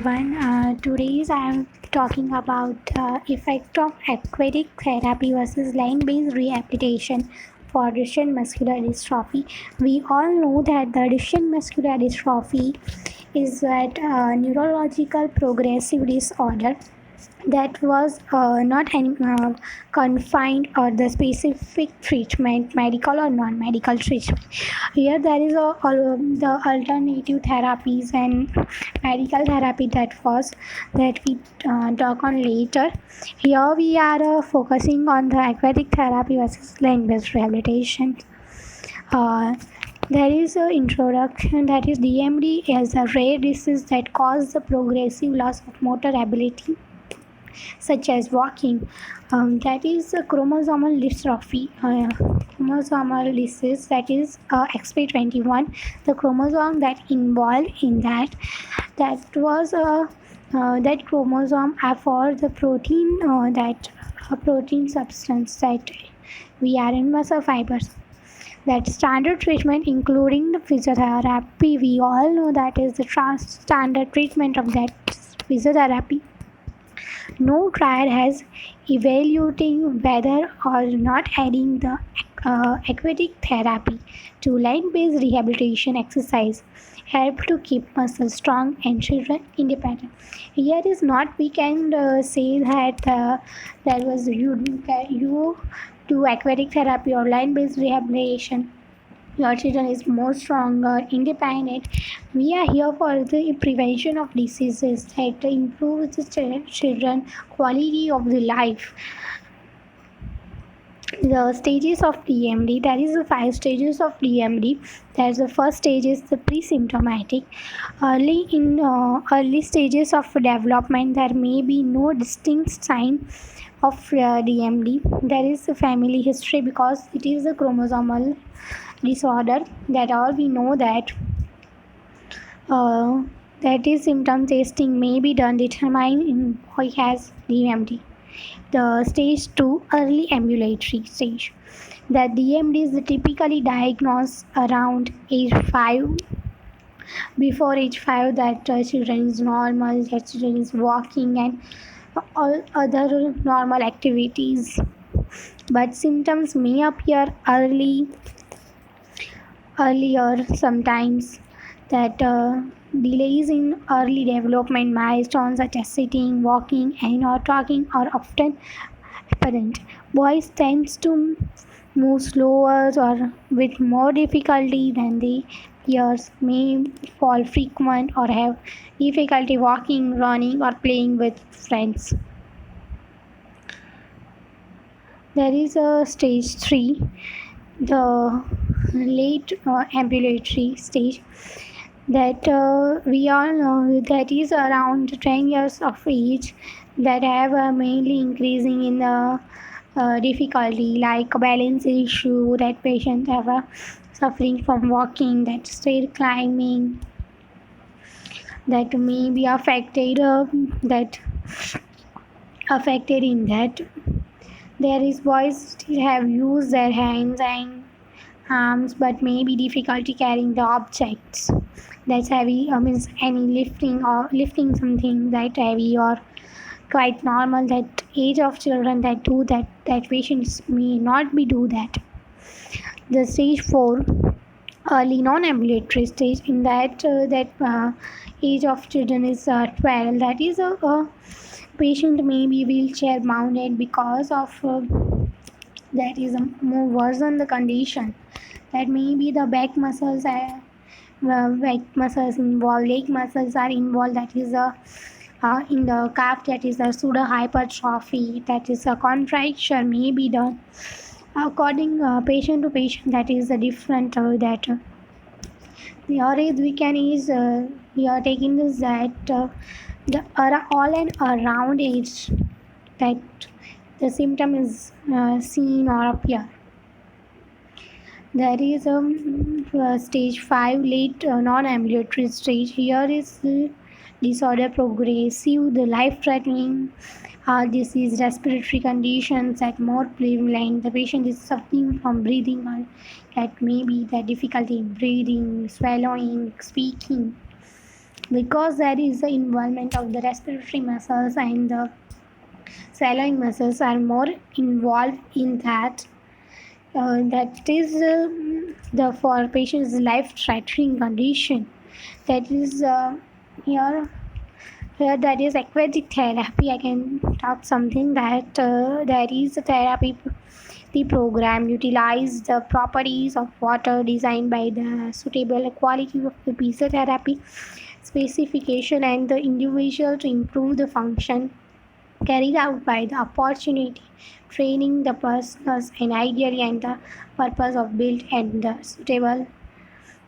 everyone. Today's I am talking about effect of aquatic therapy versus line-based rehabilitation for Duchenne muscular dystrophy. We all know that the Duchenne muscular dystrophy is that neurological progressive disorder that was not confined or the specific treatment, medical or non-medical treatment. Here there is the alternative therapies and medical therapy that we talk on later. Here we are focusing on the aquatic therapy versus land-based rehabilitation. Uh, there is an introduction that is DMD is a rare disease that causes the progressive loss of motor ability such as walking. That is a chromosomal dystrophy, chromosomal disease that is XP21. The chromosome that involved in that was that chromosome for the protein that protein substance that we are in muscle fibers. That standard treatment, including the physiotherapy, we all know that is the standard treatment of that physiotherapy. No trial has evaluating whether or not adding the aquatic therapy to line-based rehabilitation exercise help to keep muscles strong and children independent. Here is not we can say that there was you do aquatic therapy or line-based rehabilitation your children is more stronger, independent. We are here for the prevention of diseases that improves the children quality of the life. The stages of DMD, there is the 5 stages of DMD. There's the first stage is the pre-symptomatic. Early stages of development, there may be no distinct sign of DMD. There is a family history because it is a chromosomal disorder that all we know that is symptom testing may be done determine who has DMD. The stage 2 early ambulatory stage. The DMD is typically diagnosed around age 5. Before age 5 that children is normal, that children is walking and all other normal activities. But symptoms may appear earlier sometimes that delays in early development milestones such as sitting, walking and or talking are often apparent. Boys tend to move slower or with more difficulty than the peers, may fall frequent or have difficulty walking, running or playing with friends. There is a stage 3, the late ambulatory stage that we all know that is around 10 years of age that have mainly increasing in the difficulty like balance issue that patients have suffering from walking, that stair climbing, that may be that affected in that there is boys still have used their hands and arms but may be difficulty carrying the objects that's heavy. Means any lifting something that heavy or quite normal that age of children that do that patients may not be do that. The stage 4 early non-ambulatory stage in that age of children is 12. That is a patient may be wheelchair mounted because of that is a more worsen the condition. That may be the back muscles involved, leg muscles are involved. That is a in the calf that is a pseudo hypertrophy. That is a contraction may be done according patient to patient. That is a different that. Your age we can is we are taking this that the all and around age that the symptom is seen or appear. There is a stage 5 late non-ambulatory stage. Here is disorder progressive, the life-threatening heart disease, respiratory conditions that more prevalent. The patient is suffering from breathing or that may be the difficulty in breathing, swallowing, speaking. because there is the involvement of the respiratory muscles and the swallowing muscles are more involved in that. That is the for patient's life-threatening condition. That is here. Here that is aquatic therapy. I can talk something that there is a therapy. The program utilize the properties of water designed by the suitable quality of the physiotherapy specification and the individual to improve the function carried out by the opportunity training the persons and ideally and the purpose of built and the suitable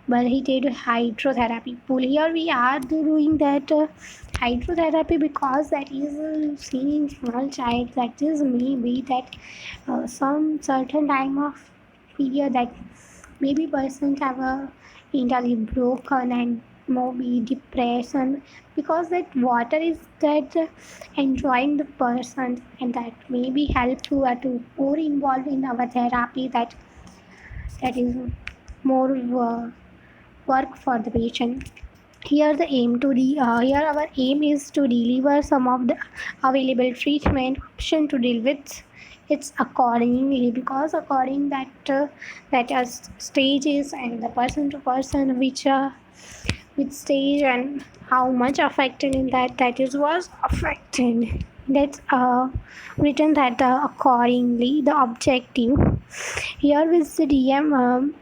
heated hydrotherapy pool. Here we are doing that hydrotherapy because that is seen in small child. That is maybe that some certain time of period that maybe persons have a entirely broken and maybe depression because that water is that enjoying the person and that may be helpful to more involved in our therapy that is more work for the patient. Here our aim is to deliver some of the available treatment option to deal with it's accordingly because according that stages and the person to person which stage and how much affected in that is was affected. That's written that accordingly the objective here with the DM.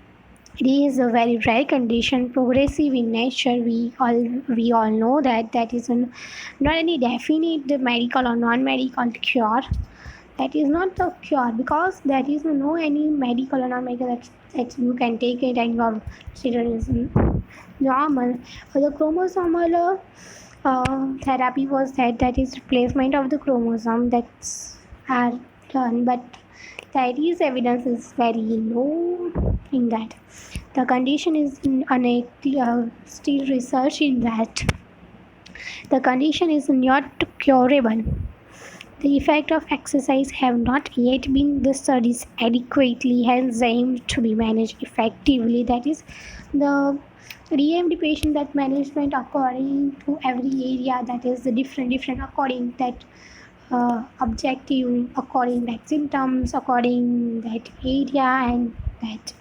It is a very rare condition, progressive in nature. We all know that is not any definite medical or non-medical cure. That is not the cure because there is no any medical or non-medical that you can take it and your children is normal. The chromosomal therapy was that is replacement of the chromosome that's are done, but there is evidence is very low in that. The condition is still research in that. The condition is not curable. The effect of exercise have not yet been the studies adequately, hence aimed to be managed effectively. That is the DMD patient that management according to every area that is the different according that objective according that symptoms according that area and that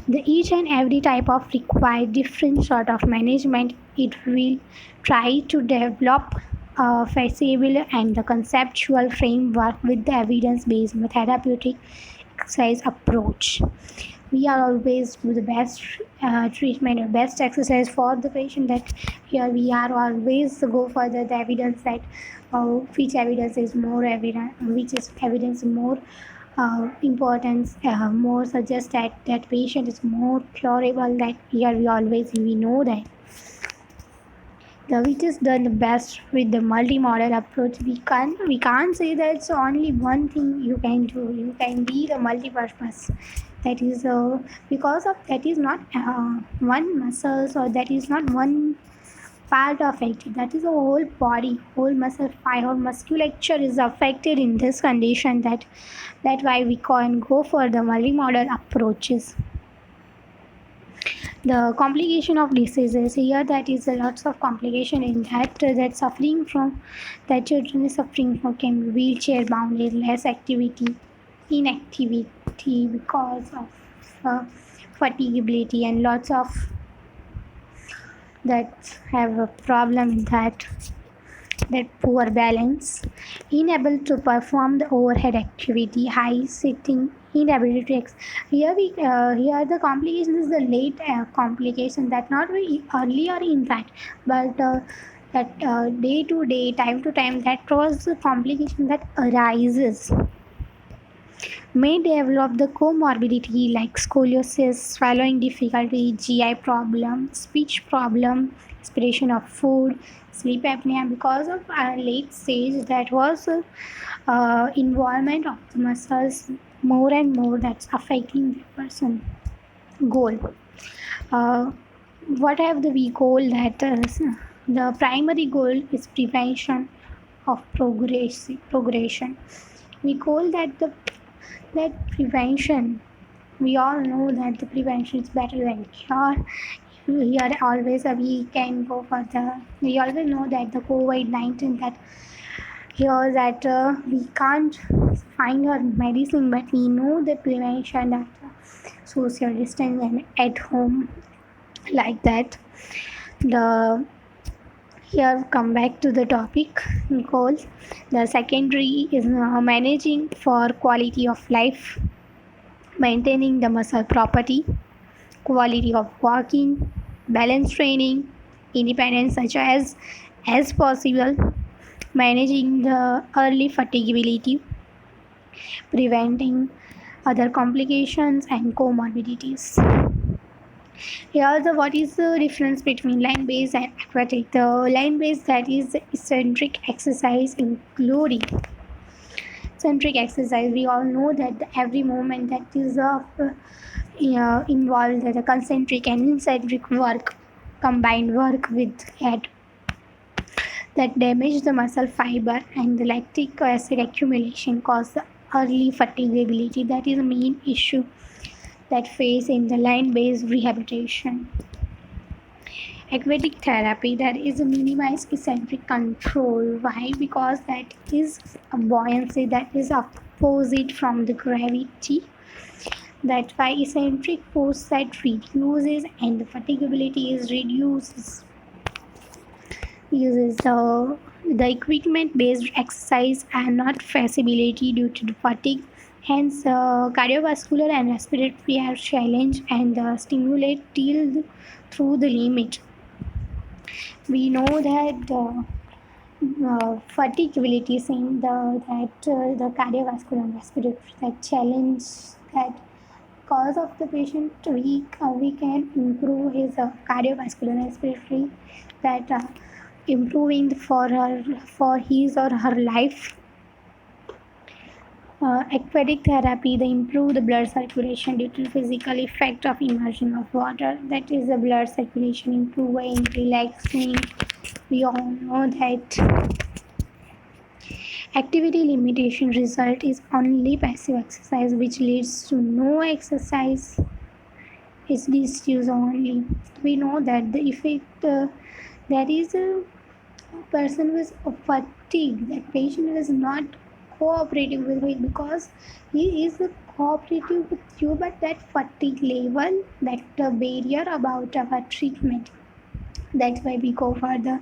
the each and every type of require different sort of management. It will try to develop a feasible and the conceptual framework with the evidence-based therapeutic exercise approach. We are always do the best treatment or best exercise for the patient. That here we are always go further the evidence that which evidence is more evident, which is evidence more importance more suggest that patient is more curable. That here we know that the which is done the best with the multimodal approach. We can't say that it's only one thing you can do. You can be the multi-purpose. That is because of that is not one muscles or that is not one part affected. That is a whole body, whole muscle fiber, musculature is affected in this condition. That why we can go for the multimodal approaches. The complication of diseases here that is a lots of complication in that suffering from that children is suffering from can be wheelchair bound, less activity, inactivity because of fatigability and lots of that have a problem in that poor balance, unable to perform the overhead activity, high sitting, inability to here the complication is the late complication that not very earlier in that, but that day to day, time to time, that was the complication that arises may develop the comorbidity like scoliosis, swallowing difficulty, GI problem, speech problem, aspiration of food, sleep apnea because of a late stage that was involvement of the muscles more and more that's affecting the person goal. Uh, what have the we goal that the primary goal is prevention of progression. We call that prevention. We all know that the prevention is better than cure. here always we can go for the, we always know that the COVID-19 that here that we can't find our medicine, but we know the prevention that social distance and at home like that. The here come back to the topic goal. The secondary is managing for quality of life, maintaining the muscle property, quality of walking, balance training, independence such as possible, managing the early fatigability, preventing other complications and comorbidities. Here, what is the difference between land-based and aquatic? The land-based, that is eccentric exercise, including eccentric exercise. We all know that every movement that is involved the concentric and eccentric work, combined work with head, that damage the muscle fiber, and the lactic acid accumulation cause the early fatigability. That is the main issue that face in the land-based rehabilitation. Aquatic therapy, that is a minimized eccentric control. Why? Because that is a buoyancy that is opposite from the gravity. That why eccentric force that reduces and the fatigability is reduces. Uses the equipment based exercise and not feasibility due to the fatigue. Hence, cardiovascular and respiratory are challenged and stimulate till through the limit. We know that fatigability is in the cardiovascular and respiratory that challenge that cause of the patient we can improve his cardiovascular and respiratory that improving for his or her life. Aquatic therapy, they improve the blood circulation due to physical effect of immersion of water. That is the blood circulation improving, relaxing. We all know that activity limitation result is only passive exercise, which leads to no exercise. It's disuse only. We know that the effect there is a person who is fatigued. That patient is not cooperative with you because he is cooperative with you, but that fatigue level, that barrier about our treatment. That's why we go for the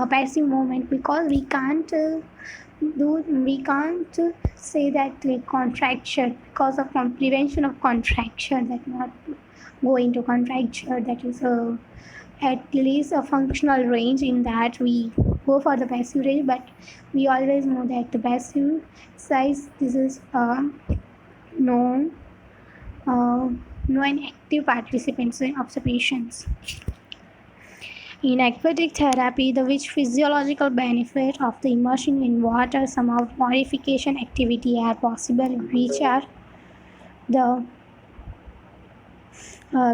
passive movement, because we can't say that like contraction because of prevention of contraction, that not go into contraction, that is at least a functional range. In that we go for the passive range, but we always know that the passive size, this is no an active participants in observations. In aquatic therapy, the which physiological benefit of the immersion in water, some of modification activity are possible, which are the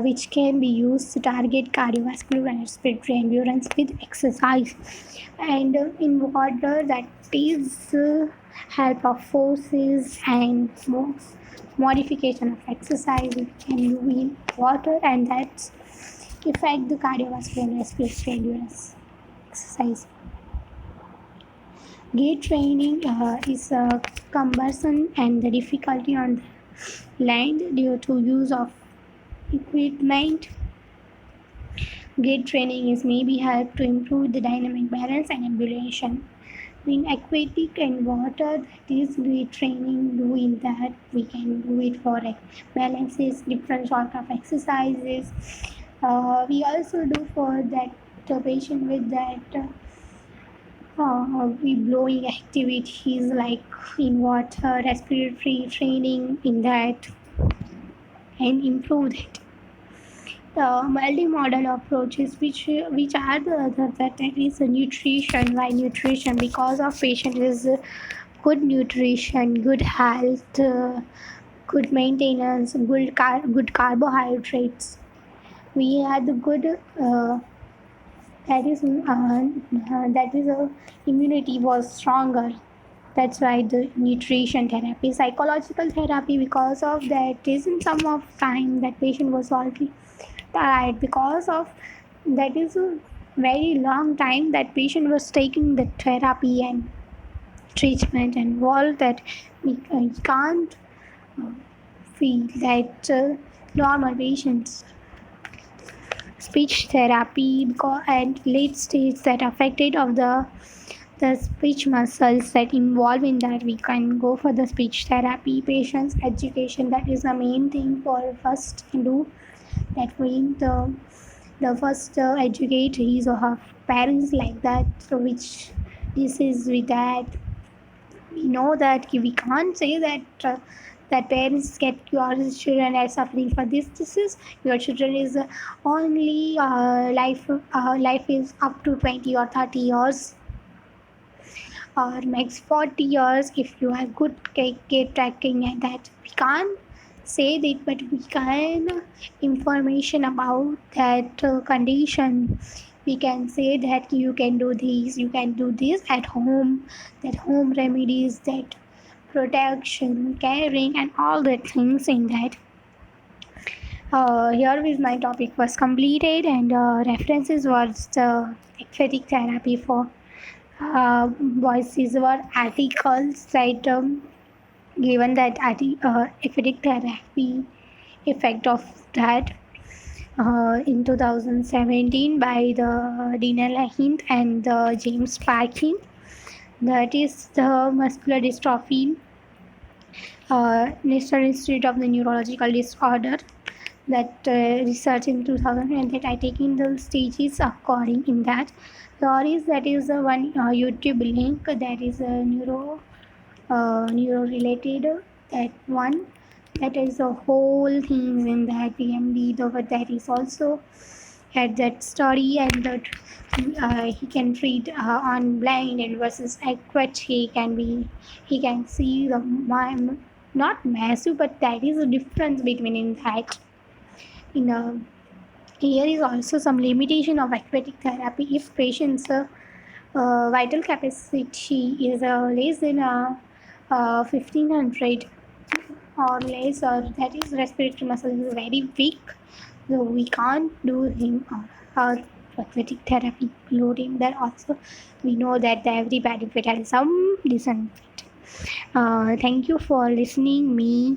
which can be used to target cardiovascular and respiratory endurance with exercise. And in water, that is help of forces and modification of exercise we can do in water, and that's affect the cardiovascular and respiratory endurance exercise. Gait training is cumbersome and the difficulty on the land due to use of equipment. Gait training is maybe help to improve the dynamic balance and ambulation. In aquatic and water, that is gait training, doing that we can do it for balances, different sort of exercises. We also do for that patient with that we blowing activities like in water, respiratory training in that, and improve that. The multi-modal approaches, which are the other, that is nutrition. Why nutrition? Because of patient is good nutrition, good health, good maintenance, good carbohydrates. We had the good that is a immunity was stronger. That's why the nutrition therapy, psychological therapy, because of that is in some of time that patient was already tired, because of that is a very long time that patient was taking the therapy and treatment and all that. We can't feel that normal patients speech therapy because and late stage that affected of the speech muscles that involve in that, we can go for the speech therapy. Patients education, that is the main thing for first do, that we the first educate his or her parents like that, so which this is with that. We know that we can't say that that parents get your children are suffering for this disease, your children is only life is up to 20 or 30 years or max 40 years if you are good care tracking, and that we can't say that, but we can information about that condition. We can say that you can do this, you can do this at home, that home remedies, that protection, caring, and all the things in that. Here is my topic was completed, and references was the aquatic therapy for voices were articles that given that aquatic therapy effect of that in 2017 by the Dina Lahint and James Parkin. That is the muscular dystrophy, National Institute of the Neurological Disorder. That research in 2000, and that I taken the stages according in that. There is that is one YouTube link that is a neuro related, that one, that is a whole thing in that PMD, though, but that is also at that study, and that he can treat on blind and versus accurate. He can see the not massive, but that is a difference between in that. In a Here is also some limitation of aquatic therapy if patients vital capacity is less than 1500 or less, or that is respiratory muscle is very weak, so we can't do him or aquatic therapy, including that. Also we know that every benefit has some disadvantage. Thank you for listening me.